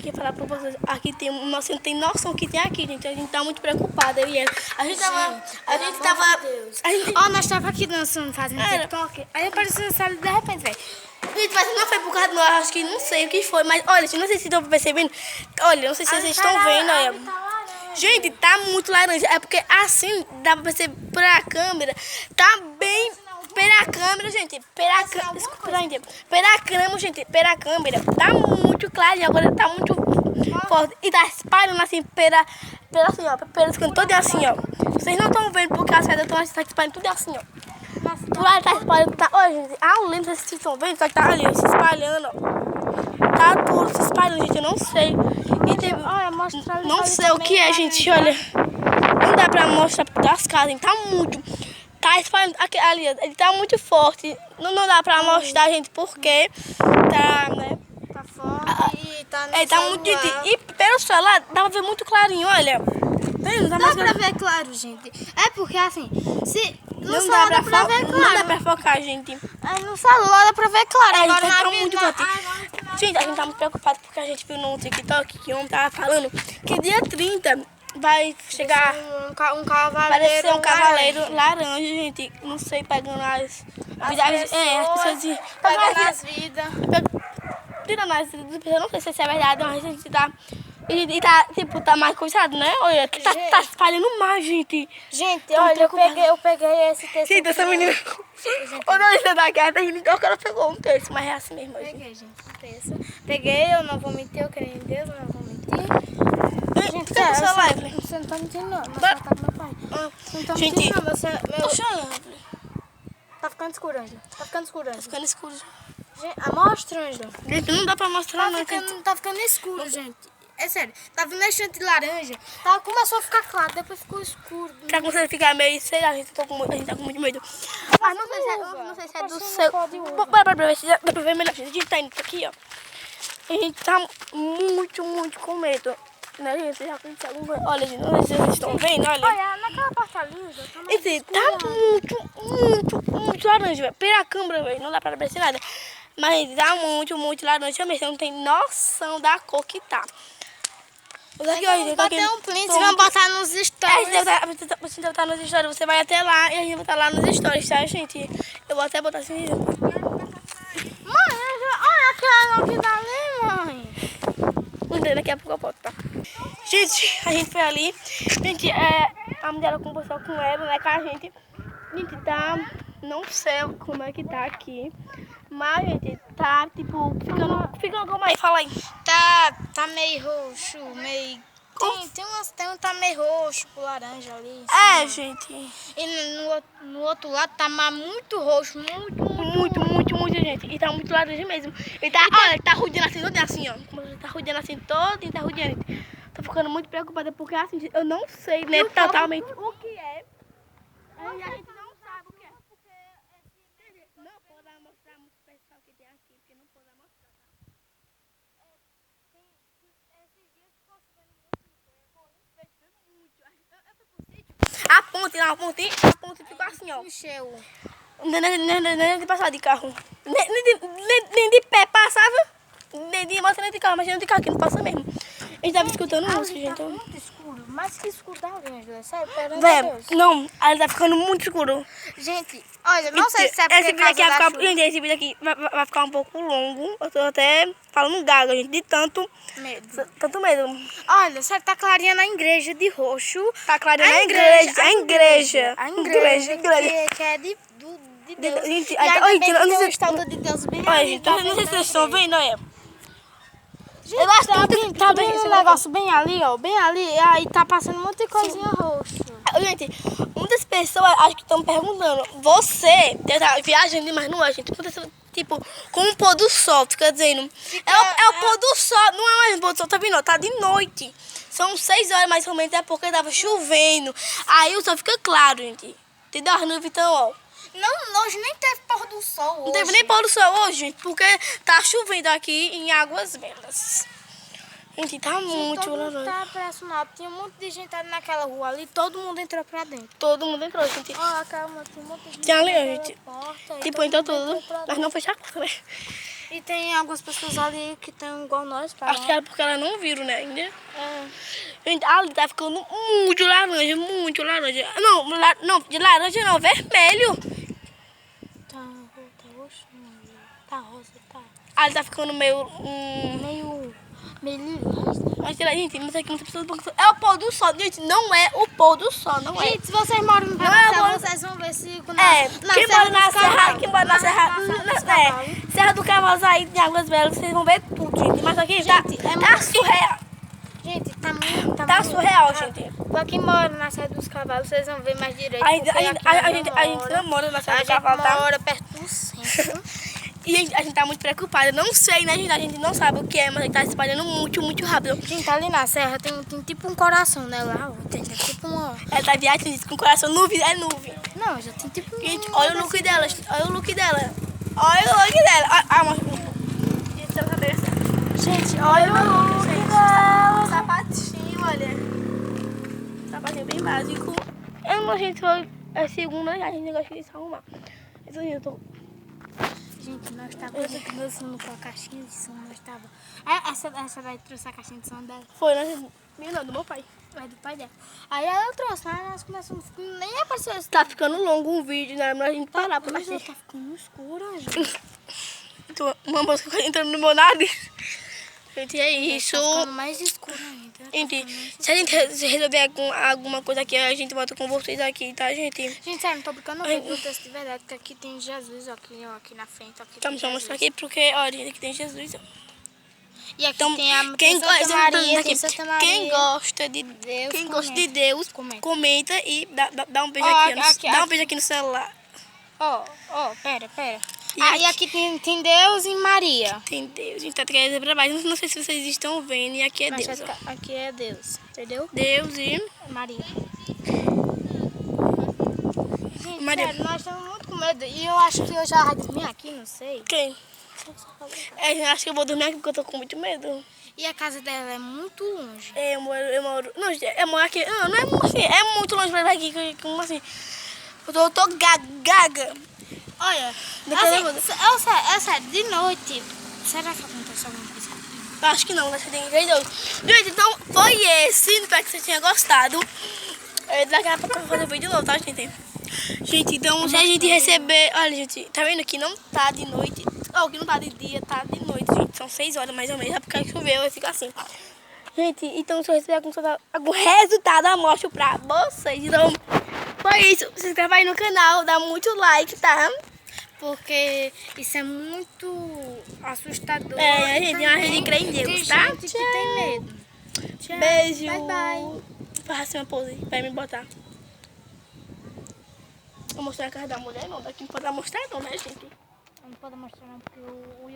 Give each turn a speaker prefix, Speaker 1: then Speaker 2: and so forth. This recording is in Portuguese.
Speaker 1: queria falar pra vocês. Aqui tem, você não tem noção que tem aqui, gente. A gente tá muito preocupada, eu e ela. A gente tava.
Speaker 2: Ó, nós tava aqui dançando, fazendo TikTok. Aí apareceu essa de repente, velho.
Speaker 1: Gente, mas não foi por causa do nós, acho que não sei o que foi, mas olha, não sei se vocês estão percebendo. Olha, não sei se vocês estão vendo, olha. Gente, tá muito laranja. É porque assim dá pra perceber pela câmera. Tá bem pela câmera, gente. Pela câmera, gente. Pela câmera. Tá muito claro e agora tá muito forte. E tá espalhando assim pela assim, ó. Pelas cantos todo assim, ó. Vocês não estão vendo porque as pedras estão espalhando tudo assim, ó. Por lá tá espalhando, tá. Olha, gente. Além de vocês estão vendo, só que tá ali, ó, se espalhando, ó. Tá tudo se espalhando, gente. Eu não sei. E tem,
Speaker 2: Olha, mostra ali.
Speaker 1: não sei o que é, gente, olha. Não dá pra mostrar das casas, hein? Tá muito. Tá espalhando. Ali, ele tá muito forte. Não dá pra mostrar, gente, porque tá, né?
Speaker 2: Tá forte e tá no
Speaker 1: tá muito. E pelo celular dá pra ver muito clarinho, olha.
Speaker 2: Dá pra ver claro, gente. É porque assim, se no
Speaker 1: não dá
Speaker 2: celular dá pra ver claro.
Speaker 1: Não dá pra focar, gente.
Speaker 2: É, no celular dá pra ver claro. Agora
Speaker 1: tá
Speaker 2: na
Speaker 1: muito
Speaker 2: vida.
Speaker 1: forte. Gente, a gente tá muito preocupado porque a gente viu no TikTok que ontem tava falando que dia 30 vai chegar
Speaker 2: Um cavaleiro.
Speaker 1: parece ser um cavaleiro laranja, gente. Não sei, pegando as vidas. As pessoas
Speaker 2: pegando as vidas.
Speaker 1: Tirando as vidas, eu não sei se isso é verdade, mas a gente tá. E tá, tipo, tá mais coisado, né? Olha, tá espalhando mais, gente.
Speaker 2: Gente, olha, eu peguei esse texto.
Speaker 1: Gente, essa menina. Ô, não, isso é da guerra, então ela pegou um texto, mas é assim mesmo.
Speaker 2: Peguei, gente, um texto. Peguei, eu não vou mentir, eu creio em Deus, eu não vou mentir. Gente, você não tá mentindo, não. Mas tá com meu pai. Você não tá mentindo, não. Você.
Speaker 1: Tô chorando.
Speaker 2: Tá ficando escuro, Ângela. Tá ficando escuro, Ângela.
Speaker 1: Tá ficando escuro.
Speaker 2: Gente, mostra, Ângela.
Speaker 1: Gente, não dá pra mostrar, não.
Speaker 2: Tá ficando escuro, gente. É sério, tá vindo enchente de laranja, começou a ficar claro, depois ficou escuro.
Speaker 1: Tá começando a ficar meio, sei lá, a gente tá com muito medo. Mas não sei se é do seu. Bora pra ver se dá pra ver melhor. A gente tá indo aqui, ó. A gente tá muito com medo. Né, gente? Já aconteceu alguma coisa. Olha, gente, não sei se vocês estão vendo, olha.
Speaker 2: Olha, naquela parte ali,
Speaker 1: tá muito laranja, velho. Pela câmera, velho, não dá pra ver nada. Mas tá muito laranja mesmo. Você não tem noção da cor que tá.
Speaker 2: Aqui, vamos bater um print, vamos botar nos stories.
Speaker 1: Você deve estar nos stories, você vai até lá e a gente vai estar lá nos stories, tá, gente? Eu vou até botar assim.
Speaker 2: Mãe, olha aquela que tá ali, mãe.
Speaker 1: Daqui a pouco eu boto, tá? Gente, a gente foi ali. Gente, a mulher ela conversou com ela, né, com a gente. Gente, tá... Não sei como é que tá aqui. Mas, gente, tá, tipo, ficando como aí? Fala aí.
Speaker 2: Tá meio roxo, meio... Tem um tá meio roxo com laranja ali.
Speaker 1: Gente.
Speaker 2: E no outro lado tá muito roxo,
Speaker 1: muito, gente. E tá muito laranja mesmo. E tá, olha, tá rodeando assim, ó. Tá rodeando assim todo e tá rodeando. Tô ficando muito preocupada porque, assim, eu não sei, né, totalmente o que é. E a gente não sabe o que é. Não pode mostrar muito o pessoal que tem aqui, porque não pode mostrar, tá?
Speaker 2: Esses dias ficou chovendo
Speaker 1: A ponte ficou assim, ó.
Speaker 2: Encheu.
Speaker 1: Nem de passar de carro. Nem de pé passava. Nem de moto, nem de carro. Mas não de carro que não passa mesmo. A gente tava escutando música, gente.
Speaker 2: Tá muito escuro. Mais que escuro da Ângela, sério, pelo
Speaker 1: Deus. Não, aí tá ficando muito escuro.
Speaker 2: Gente, olha, não sei se é porque
Speaker 1: esse vídeo aqui vai ficar, gente, esse vídeo aqui vai ficar um pouco longo. Eu tô até falando gaga, gente, de tanto medo.
Speaker 2: Olha, sério, tá clarinha na igreja de roxo.
Speaker 1: Tá clarinha na igreja.
Speaker 2: A igreja que é de Deus.
Speaker 1: Gente,
Speaker 2: e ainda bem que
Speaker 1: eu
Speaker 2: tem o estado de Deus bem
Speaker 1: olha,
Speaker 2: ali.
Speaker 1: gente, não sei se vocês estão vendo, olha.
Speaker 2: Gente, eu acho que tá bem esse negócio bem ali, ó. Bem ali, e aí tá passando muita coisinha roxa.
Speaker 1: Gente, muitas pessoas acho que estão perguntando, você tá viajando demais, não é, gente? Tipo, com o pôr do sol, fica dizendo. É o pôr do sol, não é mais o pôr do sol, tá vendo? Tá de noite. São 6 horas mais ou menos, é porque tava chovendo. Aí o sol fica claro, gente. Entendeu? As nuvens estão, ó.
Speaker 2: Não, hoje nem teve pôr do sol hoje.
Speaker 1: Não teve nem pôr do sol hoje, gente, porque tá chovendo aqui em Águas Belas. Gente, tá muito laranja.
Speaker 2: Tá impressionado. Tinha um monte de gente ali naquela rua ali, todo mundo entrou pra dentro.
Speaker 1: Todo mundo entrou, gente.
Speaker 2: Ó, calma, tem um monte de gente.
Speaker 1: Tinha ali, gente.
Speaker 2: Porta,
Speaker 1: Tipo, entrou tudo. Mas não fechou a porta, né?
Speaker 2: E tem algumas pessoas ali que estão igual nós.
Speaker 1: Acho que era porque elas não viram, né, ainda.
Speaker 2: É.
Speaker 1: Gente, ali tá ficando muito laranja, muito laranja. Não, não, de laranja não, vermelho.
Speaker 2: Tá roxo, tá rosa, tá.
Speaker 1: Ali tá ficando meio...
Speaker 2: Meio lilás.
Speaker 1: Mas, gente, não sei que muita pessoa... É o pôr do sol, gente, não é o pôr do sol, não é.
Speaker 2: Gente, se vocês moram no Paracel, vocês vão ver se...
Speaker 1: Quem mora na Serra, Serra do Cavalo aí de Águas Belas, vocês vão ver tudo, gente. Mas aqui
Speaker 2: Gente,
Speaker 1: tá surreal.
Speaker 2: Gente, tá muito...
Speaker 1: Tá surreal, gente.
Speaker 2: Pra quem mora na Serra dos Cavalos, vocês vão ver mais direito.
Speaker 1: A gente não mora na Serra do Cavalo,
Speaker 2: A gente
Speaker 1: tá?
Speaker 2: mora perto do centro.
Speaker 1: E a gente tá muito preocupada. Não sei, né, gente? A gente não sabe o que é, mas a gente tá se espalhando muito, muito rápido.
Speaker 2: Gente, ali na serra tem tipo um coração, né? Lá, ó, tem tipo uma...
Speaker 1: Ela tá viajando, gente, com o coração nuvem, é nuvem.
Speaker 2: Não, já tem tipo...
Speaker 1: Gente, olha o look dela, olha o look dela. Olha o look dela. Gente, olha o look dela. Sapatinho, olha. Sapatinho bem básico. Eu não, gente, foi a segunda, já a gente gosta de se arrumar. Isso aí, eu tô...
Speaker 2: Gente, nós estávamos aqui dançando com a caixinha de som, nós estávamos... Essa daí trouxe a caixinha de som dela.
Speaker 1: Foi, né? Não, do meu pai.
Speaker 2: É do pai dela. Aí ela trouxe, mas nós começamos... Nem apareceu esse...
Speaker 1: Tá ficando longo um vídeo, né? Mas a gente parar pra
Speaker 2: Mas
Speaker 1: assistir.
Speaker 2: tá ficando escuro, gente.
Speaker 1: Uma música entrando no meu nariz. Gente, é isso.
Speaker 2: Tá ficando mais escuro ainda.
Speaker 1: Gente, se a gente resolver alguma coisa aqui, a gente volta com vocês aqui, tá, gente?
Speaker 2: Gente, sério, não tô brincando, não. Eu texto de verdade, porque aqui tem Jesus, ó, aqui na frente. Aqui
Speaker 1: Estamos só mostrar aqui porque, olha, gente, aqui tem Jesus, ó.
Speaker 2: E aqui
Speaker 1: Então,
Speaker 2: tem a
Speaker 1: quem
Speaker 2: Santa Maria, tem Santa Maria.
Speaker 1: Quem gosta de
Speaker 2: Deus,
Speaker 1: quem gosta de Deus, comenta e dá um beijo
Speaker 2: Ó,
Speaker 1: aqui, dá um beijo aqui no celular.
Speaker 2: Ó, pera.
Speaker 1: E
Speaker 2: E aqui tem Deus e Maria.
Speaker 1: Tem Deus, a gente tá trazendo pra baixo. Não sei se vocês estão vendo, e aqui é Deus, ó.
Speaker 2: Aqui é Deus, entendeu?
Speaker 1: Deus e
Speaker 2: Maria. Gente,
Speaker 1: Maria.
Speaker 2: sério, nós estamos muito com medo. E eu acho que eu já vai dormir aqui, não sei.
Speaker 1: quem? Acho que eu vou dormir aqui porque eu tô com muito medo.
Speaker 2: E a casa dela é muito longe.
Speaker 1: Eu moro. Não, eu moro aqui. Não é assim, é muito longe pra vir aqui. Como assim? Eu tô gaga.
Speaker 2: Olha, é sério, de noite. Será que acontece alguma coisa?
Speaker 1: Eu acho que não, né? Você tem que Deus. Gente, então foi esse. Espero que você tenha gostado. Daqui a pouco eu vou fazer o vídeo de novo, tá, gente? Gente, então se a gente receber. Olha, gente, tá vendo que não tá de noite. Ou que não tá de dia, tá de noite, gente. São 6 horas mais ou menos. É porque choveu, vai ficar assim. Gente, então se eu receber algum resultado, eu mostro pra vocês. Então, foi isso. Se inscreve aí no canal, dá muito like, tá?
Speaker 2: Porque isso é muito assustador.
Speaker 1: A gente crê em Deus, tá?
Speaker 2: Tem gente que tem medo. Tchau.
Speaker 1: Beijo.
Speaker 2: Bye, bye.
Speaker 1: Vou fazer uma pose pra me botar. Vou mostrar a casa da mulher, não. Daqui não pode mostrar, não, né, gente?
Speaker 2: Não pode mostrar, não, porque o